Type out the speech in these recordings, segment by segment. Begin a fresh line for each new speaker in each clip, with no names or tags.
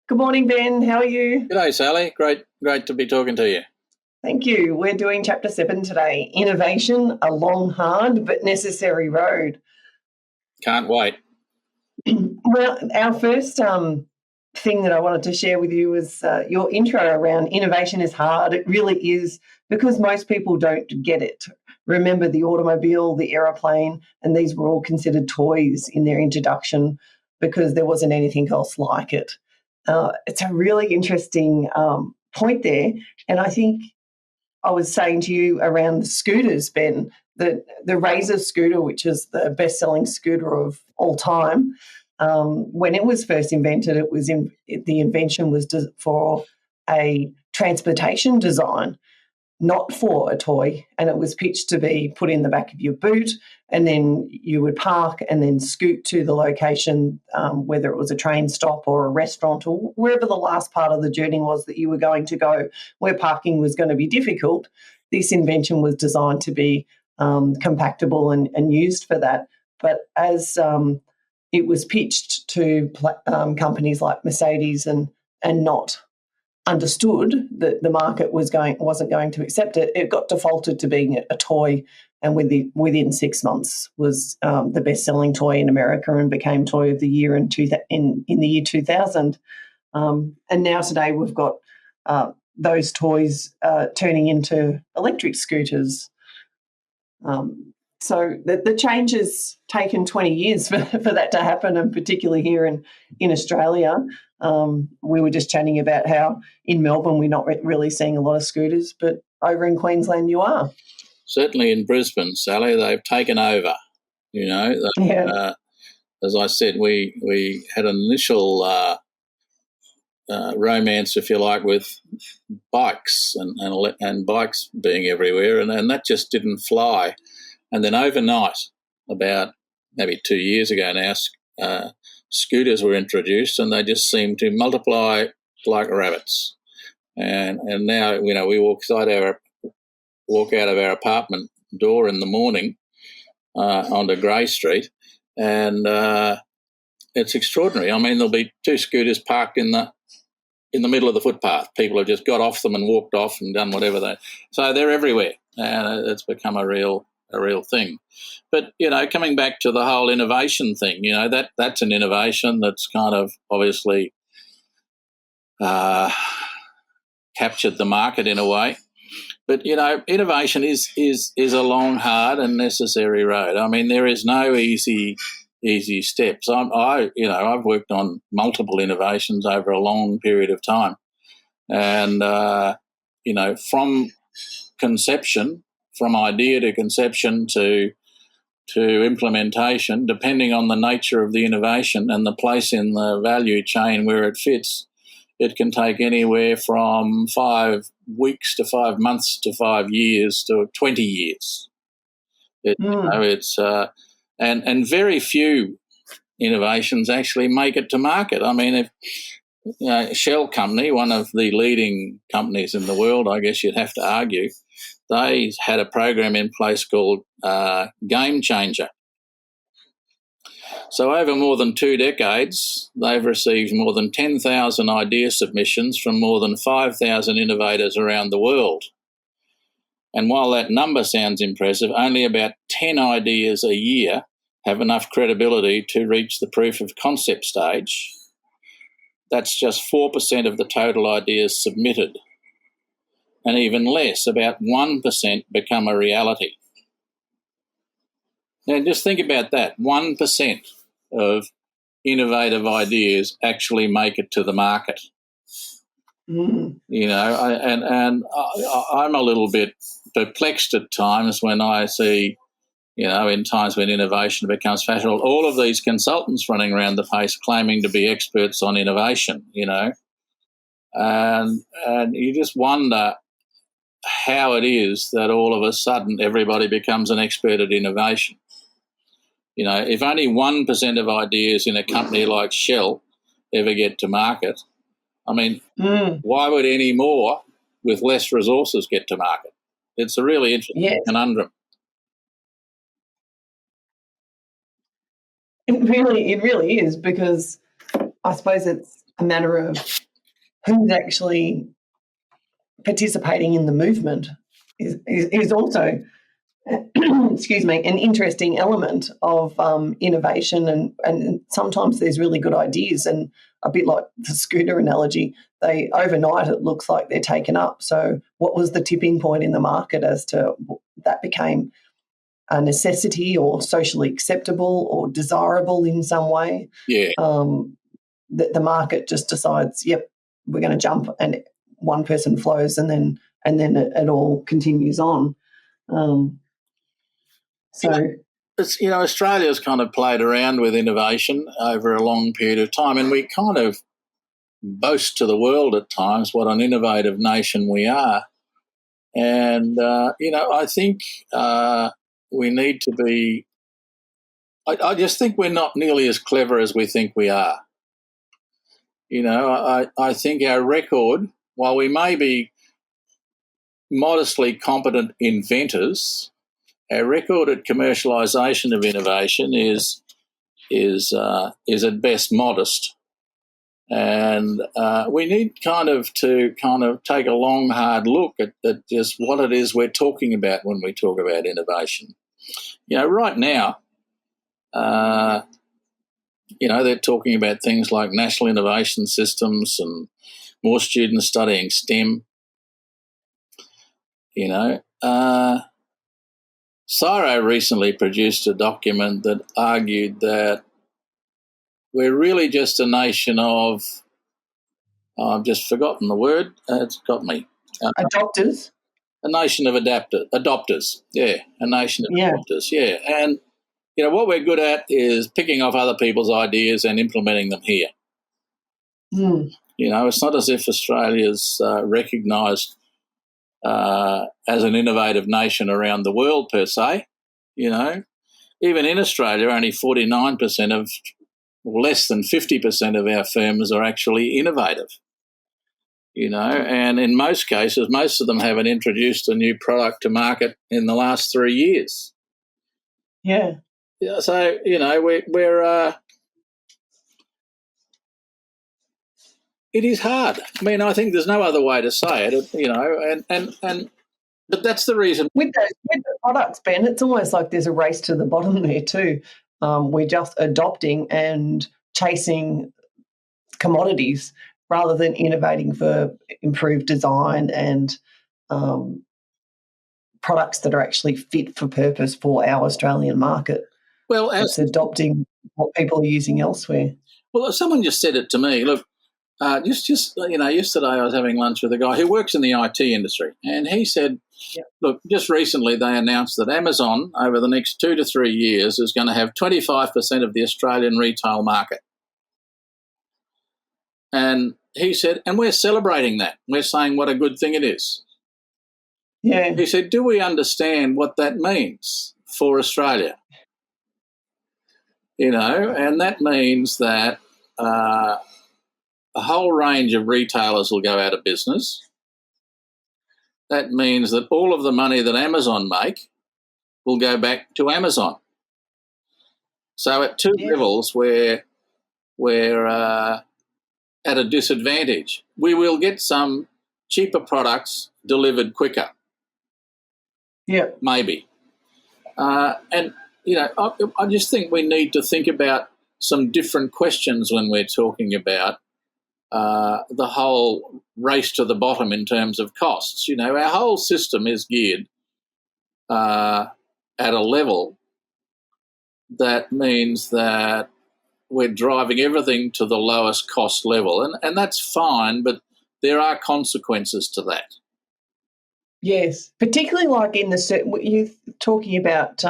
Good morning, Ben. How are you?
G'day, Sally. Great to be talking to you.
Thank you. We're doing Chapter 7 today, Innovation, a long, hard but necessary road.
Can't wait.
Well, our first thing that I wanted to share with you was your intro around innovation is hard. It really is, because most people don't get it. Remember the automobile, the aeroplane, and these were all considered toys in their introduction because there wasn't anything else like it. It's a really interesting point there. And I think I was saying to you around the scooters, Ben, the Razor scooter, which is the best-selling scooter of all time, when it was first invented, the invention was for a transportation design, not for a toy, and it was pitched to be put in the back of your boot, and then you would park and then scoot to the location, whether it was a train stop or a restaurant or wherever the last part of the journey was that you were going to go, where parking was going to be difficult. This invention was designed to be compactable and used for that. But as it was pitched to companies like Mercedes and not understood that the market wasn't going to accept it, it got defaulted to being a toy, and within 6 months was the best-selling toy in America and became Toy of the Year in the year 2000. And now today we've got those toys turning into electric scooters. So the change has taken 20 years for that to happen, and particularly here in Australia. We were just chatting about how in Melbourne we're not really seeing a lot of scooters, but over in Queensland you are.
Certainly in Brisbane, Sally, they've taken over.
Yeah.
As I said, we had an initial romance, if you like, with bikes and bikes being everywhere, and that just didn't fly. And then overnight, about maybe 2 years ago now, scooters were introduced, and they just seem to multiply like rabbits. And now, we walk out of our apartment door in the morning onto Grey Street, and it's extraordinary. I mean, there'll be two scooters parked in the middle of the footpath. People have just got off them and walked off and done whatever so they're everywhere, and it's become a real thing. But, coming back to the whole innovation thing, that's an innovation that's kind of obviously captured the market in a way. But, innovation is a long, hard and necessary road. I mean, there is no easy steps. I've worked on multiple innovations over a long period of time. And, from conception, from idea to conception to implementation, depending on the nature of the innovation and the place in the value chain where it fits, it can take anywhere from 5 weeks to 5 months to 5 years to 20 years. And very few innovations actually make it to market. I mean, if Shell Company, one of the leading companies in the world, I guess you'd have to argue, they had a program in place called Game Changer. So over more than 2 decades, they've received more than 10,000 idea submissions from more than 5,000 innovators around the world. And while that number sounds impressive, only about 10 ideas a year have enough credibility to reach the proof of concept stage. That's just 4% of the total ideas submitted. And even less, about 1% become a reality. Now, just think about that. 1% of innovative ideas actually make it to the market. I'm a little bit perplexed at times when I see, in times when innovation becomes fashionable, all of these consultants running around the place claiming to be experts on innovation, and you just wonder how it is that all of a sudden everybody becomes an expert at innovation. If only 1% of ideas in a company like Shell ever get to market, I mean, why would any more with less resources get to market? It's a really interesting conundrum.
It really is, because I suppose it's a matter of who's actually participating in the movement is also excuse me, an interesting element of innovation, and sometimes there's really good ideas, and a bit like the scooter analogy, they overnight it looks like they're taken up. So what was the tipping point in the market as to that became a necessity or socially acceptable or desirable in some way?
Yeah.
The market just decides, yep, we're going to jump, and one person flows, and then it all continues on. So
it's, Australia's kind of played around with innovation over a long period of time, and we kind of boast to the world at times what an innovative nation we are. And, I think we need to be, I just think we're not nearly as clever as we think we are. I think our record, while we may be modestly competent inventors, our record at commercialisation of innovation is at best modest, and we need to take a long, hard look at just what it is we're talking about when we talk about innovation. Right now, they're talking about things like national innovation systems and more students studying STEM. CSIRO recently produced a document that argued that we're really just a nation of, I've just forgotten the word, it's got me.
Adopters?
A nation of adopters, yeah, a nation of adopters, yeah. And, what we're good at is picking off other people's ideas and implementing them here. It's not as if Australia's recognised as an innovative nation around the world per se. Even in Australia, only 49% of, less than 50% of our firms are actually innovative. And in most cases, most of them haven't introduced a new product to market in the last 3 years.
Yeah.
So, we're it is hard. I mean, I think there's no other way to say it, and but that's the reason.
With the products, Ben, it's almost like there's a race to the bottom there too. We're just adopting and chasing commodities rather than innovating for improved design and products that are actually fit for purpose for our Australian market.
Well,
it's adopting what people are using elsewhere.
Well, someone just said it to me. Look, yesterday I was having lunch with a guy who works in the IT industry, and he said, look, just recently they announced that Amazon over the next 2 to 3 years is going to have 25% of the Australian retail market. And he said, and we're celebrating that. We're saying what a good thing it is.
Yeah.
He said, do we understand what that means for Australia? And that means that a whole range of retailers will go out of business. That means that all of the money that Amazon make will go back to Amazon. So at two levels, we're at a disadvantage. We will get some cheaper products delivered quicker.
Yeah.
Maybe. And, I just think we need to think about some different questions when we're talking about the whole race to the bottom in terms of costs. Our whole system is geared at a level that means that we're driving everything to the lowest cost level. And that's fine, but there are consequences to that.
Yes, particularly like you're talking about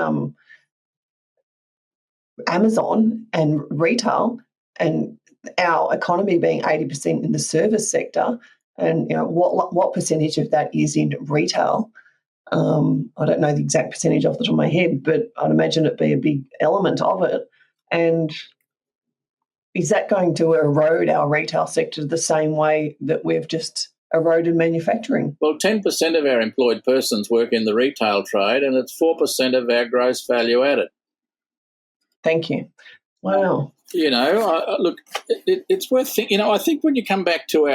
Amazon and retail, and our economy being 80% in the service sector, and what percentage of that is in retail. I don't know the exact percentage off the top of my head, but I'd imagine it'd be a big element of it. And is that going to erode our retail sector the same way that we've just eroded manufacturing?
Well, 10% of our employed persons work in the retail trade, and it's 4% of our gross value added.
Thank you. Wow.
Look, it's worth thinking. I think when you come back to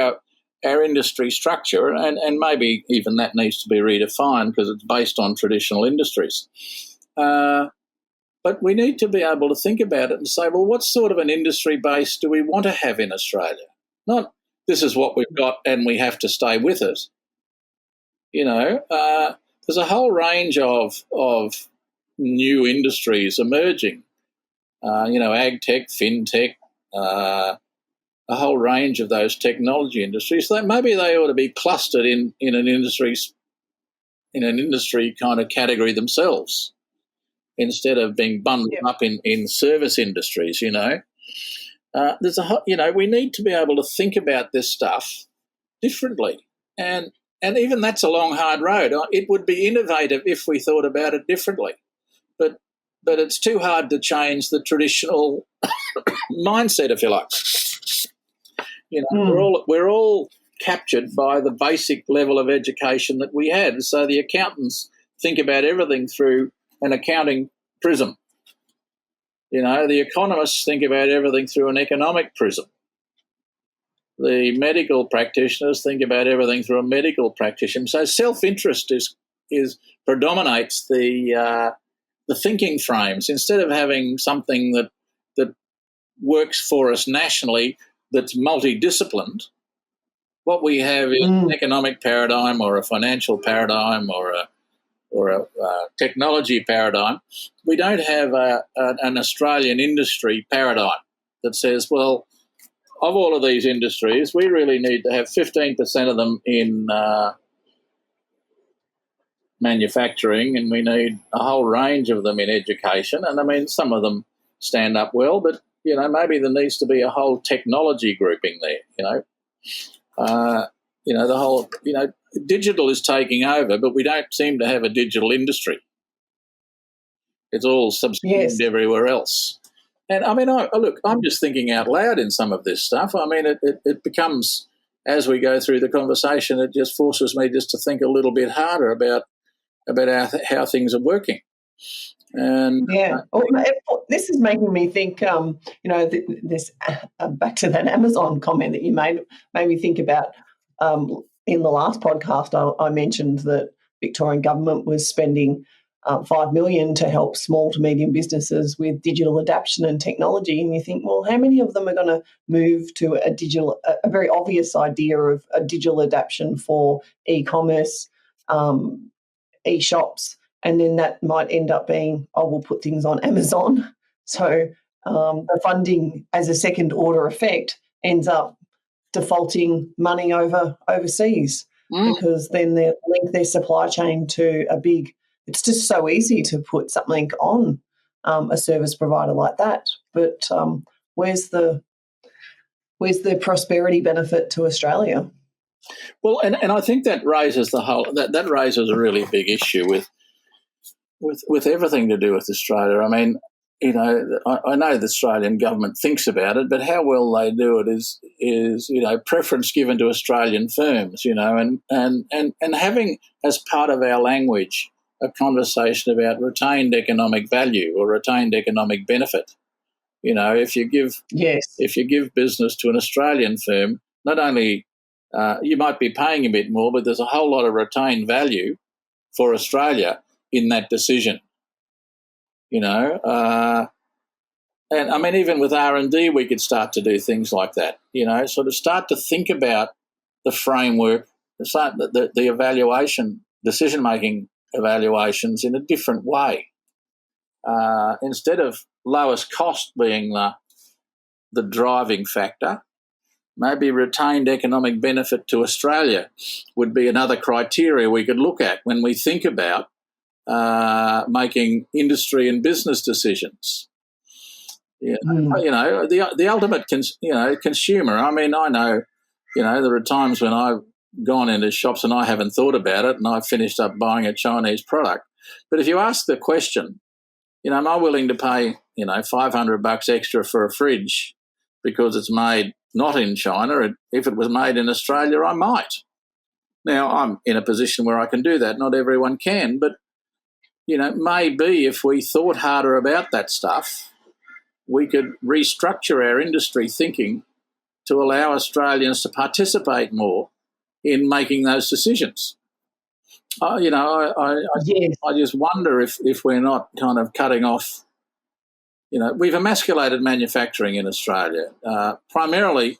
our industry structure, and maybe even that needs to be redefined because it's based on traditional industries. But we need to be able to think about it and say, well, what sort of an industry base do we want to have in Australia? Not this is what we've got and we have to stay with it. There's a whole range of new industries emerging. Ag tech, fintech, a whole range of those technology industries. So maybe they ought to be clustered in an industry kind of category themselves, instead of being bundled up in service industries. There's we need to be able to think about this stuff differently, and even that's a long, hard road. It would be innovative if we thought about it differently, but it's too hard to change the traditional mindset, if you like. We're all captured by the basic level of education that we had. So the accountants think about everything through an accounting prism. The economists think about everything through an economic prism. The medical practitioners think about everything through a medical practitioner. So self-interest is predominates the thinking frames, instead of having something that works for us nationally that's multidisciplined. What we have is an economic paradigm or a financial paradigm or a technology paradigm. We don't have an Australian industry paradigm that says, well, of all of these industries, we really need to have 15% of them in manufacturing, and we need a whole range of them in education. And I mean, some of them stand up well, but maybe there needs to be a whole technology grouping there. The whole digital is taking over, but we don't seem to have a digital industry. It's all subsumed everywhere else. And I mean, I'm just thinking out loud in some of this stuff. I mean, it becomes, as we go through the conversation, it just forces me just to think a little bit harder about how things are working. And
this is making me think. This back to that Amazon comment that you made me think about. In the last podcast, I mentioned that Victorian government was spending $5 million to help small to medium businesses with digital adaptation and technology. And you think, well, how many of them are going to move to a very obvious idea of a digital adaptation for e-commerce, e-shops, and then that might end up being, we'll put things on Amazon. So the funding as a second order effect ends up defaulting money overseas because then they link their supply chain to it's just so easy to put something on a service provider like that. But where's the prosperity benefit to Australia?
Well, and I think that raises that raises a really big issue with everything to do with Australia. I mean, I know the Australian government thinks about it, but how well they do it is preference given to Australian firms, and having as part of our language a conversation about retained economic value or retained economic benefit. If you give business to an Australian firm, not only you might be paying a bit more, but there's a whole lot of retained value for Australia in that decision. And I mean, even with R&D, we could start to do things like that. Sort of start to think about the framework, the evaluation, decision-making evaluations in a different way. Instead of lowest cost being the driving factor, maybe retained economic benefit to Australia would be another criteria we could look at when we think about making industry and business decisions. The ultimate consumer. I mean, I know, there are times when I've gone into shops and I haven't thought about it and I've finished up buying a Chinese product. But if you ask the question, am I willing to pay, $500 extra for a fridge because it's made not in China? If it was made in Australia, I might. Now, I'm in a position where I can do that. Not everyone can, but maybe if we thought harder about that stuff, we could restructure our industry thinking to allow Australians to participate more in making those decisions.
Yes.
I just wonder if we're not kind of cutting off. We've emasculated manufacturing in Australia, primarily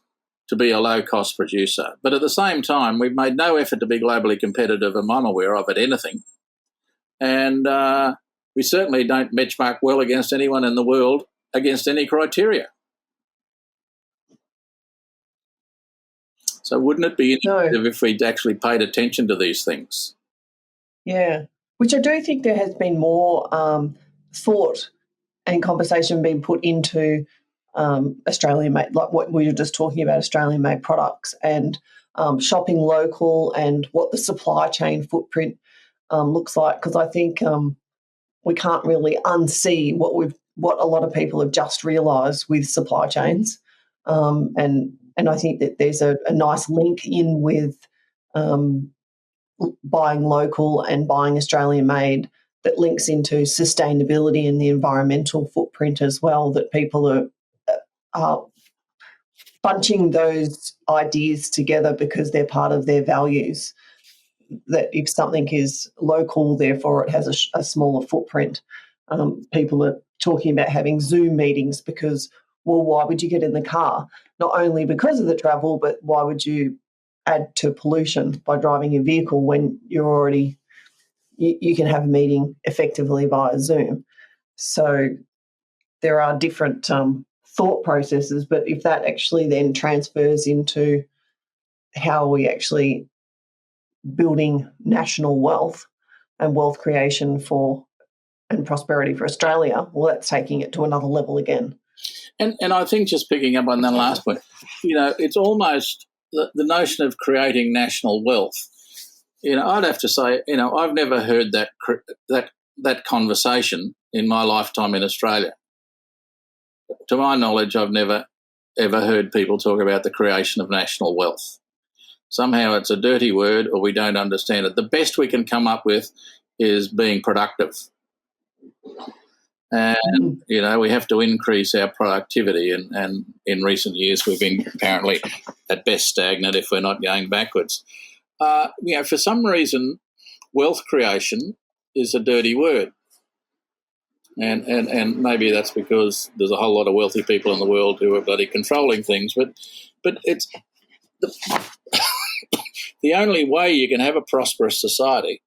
to be a low-cost producer. But at the same time, we've made no effort to be globally competitive, and I'm aware of, at anything. And we certainly don't benchmark well against anyone in the world against any criteria. So wouldn't it be innovative if we'd actually paid attention to these things?
Yeah, which I do think there has been more thought and conversation being put into Australian-made, like what we were just talking about, Australian-made products, and shopping local, and what the supply chain footprint looks like. Because I think we can't really unsee what a lot of people have just realised with supply chains, and I think that there's a nice link in with buying local and buying Australian-made that links into sustainability and the environmental footprint as well, that people are bunching those ideas together because they're part of their values, that if something is local, therefore it has a smaller footprint. People are talking about having Zoom meetings because, well, why would you get in the car? Not only because of the travel, but why would you add to pollution by driving your vehicle when you're already you can have a meeting effectively via Zoom. So there are different thought processes, but if that actually then transfers into how we actually building national wealth and wealth creation and prosperity for Australia, well, that's taking it to another level again.
And I think, just picking up on that last point, it's almost the notion of creating national wealth. I'd have to say, I've never heard that conversation in my lifetime in Australia. To my knowledge, I've never ever heard people talk about the creation of national wealth. Somehow it's a dirty word, or we don't understand it. The best we can come up with is being productive. And, we have to increase our productivity. And in recent years, we've been apparently at best stagnant, if we're not going backwards. For some reason, wealth creation is a dirty word. And maybe that's because there's a whole lot of wealthy people in the world who are bloody controlling things. But it's the only way you can have a prosperous society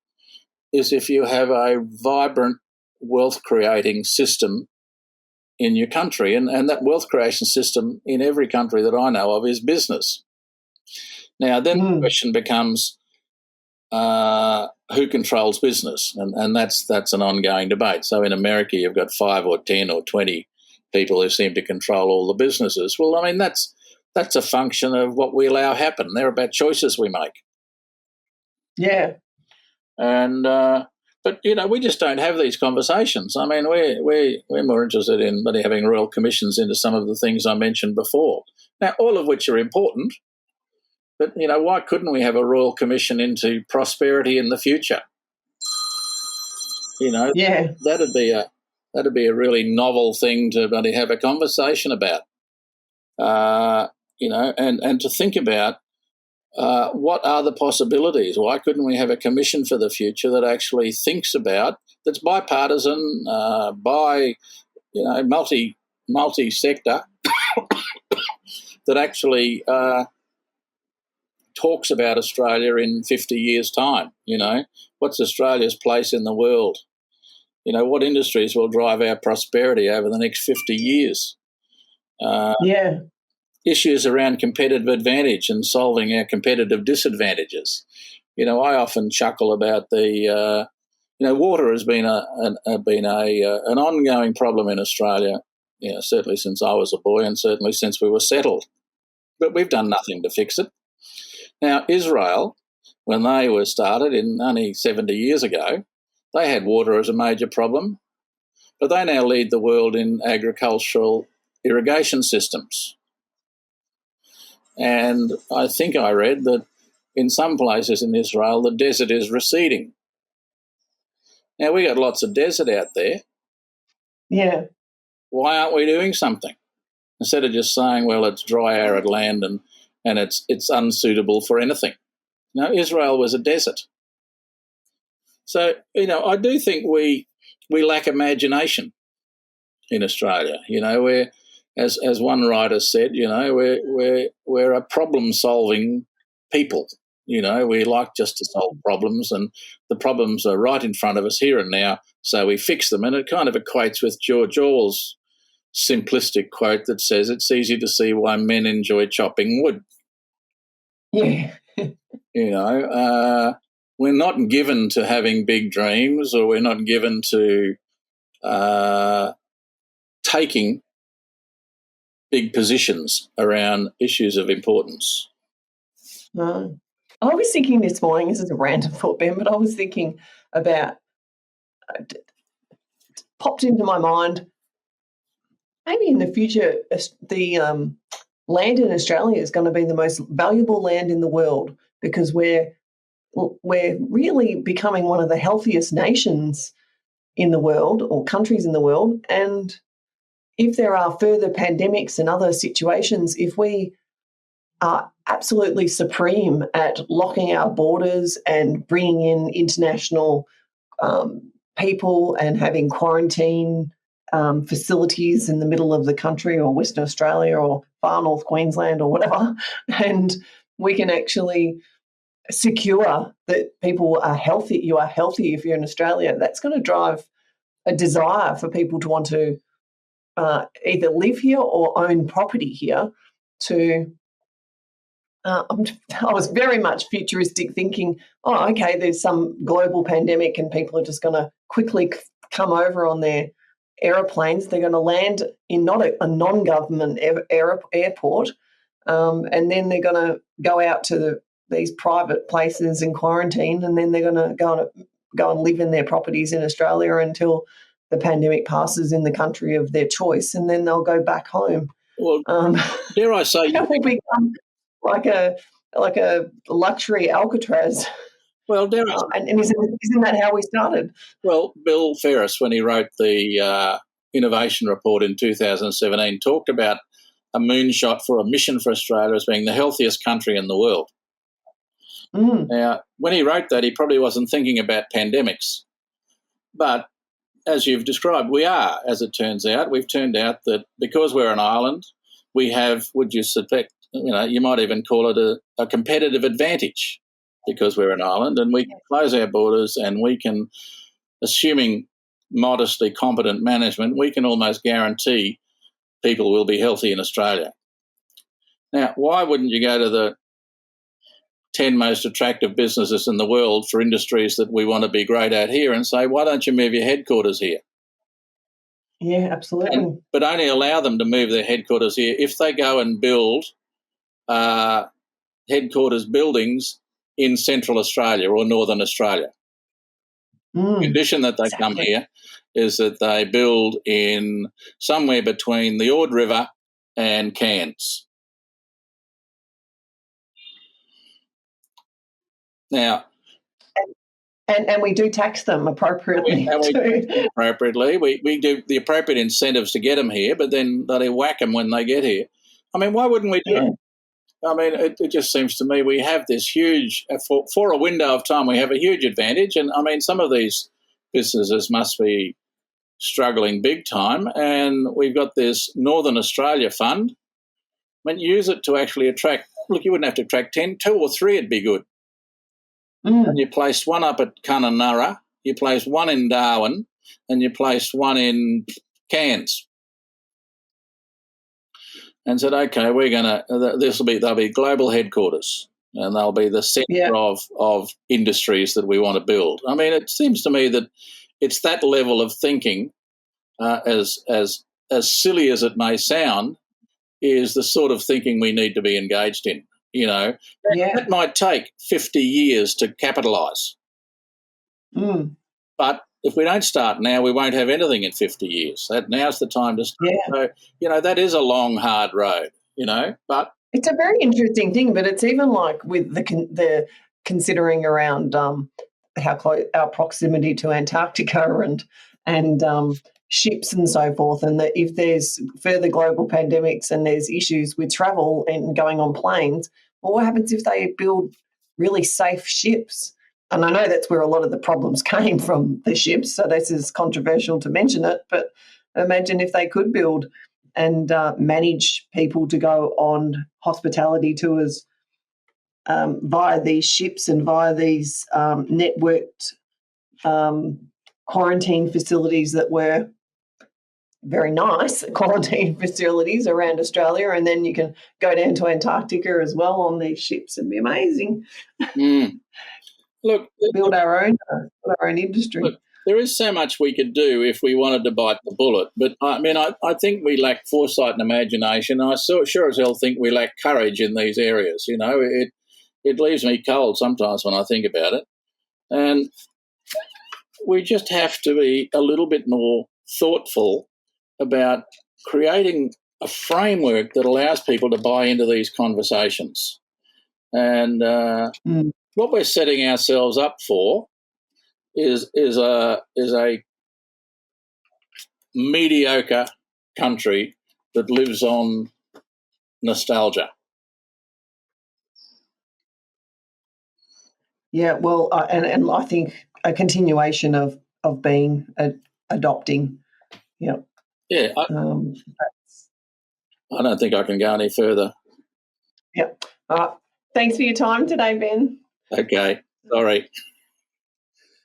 is if you have a vibrant wealth-creating system in your country. And that wealth creation system in every country that I know of is business. Now, then the question becomes, who controls business? And that's an ongoing debate. So in America, you've got 5 or 10 or 20 people who seem to control all the businesses. Well, I mean, that's a function of what we allow happen. They're about choices we make.
Yeah.
And but we just don't have these conversations. I mean, we're more interested in having royal commissions into some of the things I mentioned before. Now, all of which are important. But, why couldn't we have a royal commission into prosperity in the future?
Yeah.
That'd be a really novel thing to have a conversation about. And to think about what are the possibilities? Why couldn't we have a commission for the future that actually thinks about, that's bipartisan, multi-sector, that actually talks about Australia in 50 years' time? What's Australia's place in the world? What industries will drive our prosperity over the next 50 years? Issues around competitive advantage and solving our competitive disadvantages. I often chuckle about the, water has been an ongoing problem in Australia, certainly since I was a boy and certainly since we were settled. But we've done nothing to fix it. Now, Israel, when they were started in only 70 years ago, they had water as a major problem, but they now lead the world in agricultural irrigation systems. And I think I read that in some places in Israel, the desert is receding. Now, we got lots of desert out there.
Yeah.
why aren't we doing something? Instead of just saying, well, it's dry, arid land and it's unsuitable for anything. Israel was a desert. So, I do think we lack imagination in Australia. We're, as one writer said, we're a problem-solving people. We like just to solve problems, and the problems are right in front of us here and now, so we fix them. And it kind of equates with George Orwell's simplistic quote that says it's easy to see why men enjoy chopping wood.
Yeah.
We're not given to having big dreams, or we're not given to taking big positions around issues of importance.
No. I was thinking this morning, this is a random thought, Ben, but I was thinking about, popped into my mind, maybe in the future, the land in Australia is going to be the most valuable land in the world, because we're really becoming one of the healthiest nations in the world, or countries in the world. And if there are further pandemics and other situations, if we are absolutely supreme at locking our borders and bringing in international people and having quarantine facilities in the middle of the country, or Western Australia, or far north Queensland, or whatever, and we can actually secure that people are healthy. You are healthy if you're in Australia. That's going to drive a desire for people to want to either live here or own property here. I was very much futuristic, thinking, oh, okay, there's some global pandemic and people are just going to quickly come over on their aeroplanes. They're going to land in not a non-government airport, and then they're going to go out to these private places in quarantine, and then they're going to go and live in their properties in Australia until the pandemic passes in the country of their choice, and then they'll go back home.
Well, dare I say,
it will become like a luxury Alcatraz.
Well, dare I
and isn't that how we started?
Well, Bill Ferris, when he wrote the innovation report in 2017, talked about a moonshot for a mission for Australia as being the healthiest country in the world. Now, when he wrote that, he probably wasn't thinking about pandemics. But as you've described, we are, as it turns out. We've turned out that because we're an island, we have, would you suspect, you might even call it a competitive advantage, because we're an island, and we can close our borders, and we can, assuming modestly competent management, we can almost guarantee people will be healthy in Australia. Now, why wouldn't you go to the 10 most attractive businesses in the world for industries that we want to be great at here and say, why don't you move your headquarters here?
Yeah, absolutely.
But only allow them to move their headquarters here if they go and build headquarters buildings in Central Australia or Northern Australia. The condition that they come here is that they build in somewhere between the Ord River and Cairns. Now,
and we do tax them appropriately.
Appropriately. We do the appropriate incentives to get them here, but then they whack them when they get here. I mean, why wouldn't we do it? I mean, it just seems to me we have this huge, for a window of time, we have a huge advantage. And, I mean, some of these businesses must be struggling big time. And we've got this Northern Australia fund. I mean, use it to actually attract, look, you wouldn't have to attract 10, 2 or 3 would be good. And you place one up at Kununurra, you place one in Darwin, and you place one in Cairns. And said, okay, we're going to, they'll be global headquarters, and they'll be the centre of industries that we want to build. I mean, it seems to me that it's that level of thinking, as silly as it may sound, is the sort of thinking we need to be engaged in. That might take 50 years to capitalise. But if we don't start now, we won't have anything in 50 years. Now's the time to start. So, that is a long, hard road, but
it's a very interesting thing. But it's even like with the considering around how close our proximity to Antarctica and ships and so forth, and that if there's further global pandemics and there's issues with travel and going on planes, well, what happens if they build really safe ships? And I know that's where a lot of the problems came from, the ships, so this is controversial to mention it, but imagine if they could build and manage people to go on hospitality tours via these ships and via these networked quarantine facilities that were very nice quarantine facilities around Australia, and then you can go down to Antarctica as well on these ships. It'd be amazing.
Look,
build our own industry.
Look, there is so much we could do if we wanted to bite the bullet, but I mean, I think we lack foresight and imagination. I sure as hell think we lack courage in these areas. You know, it leaves me cold sometimes when I think about it, and we just have to be a little bit more thoughtful about creating a framework that allows people to buy into these conversations. And what we're setting ourselves up for is a mediocre country that lives on nostalgia.
Yeah, well, and I think a continuation of being adopting. Yeah.
Yeah. I don't think I can go any further.
Yeah. Thanks for your time today, Ben.
Okay. Sorry.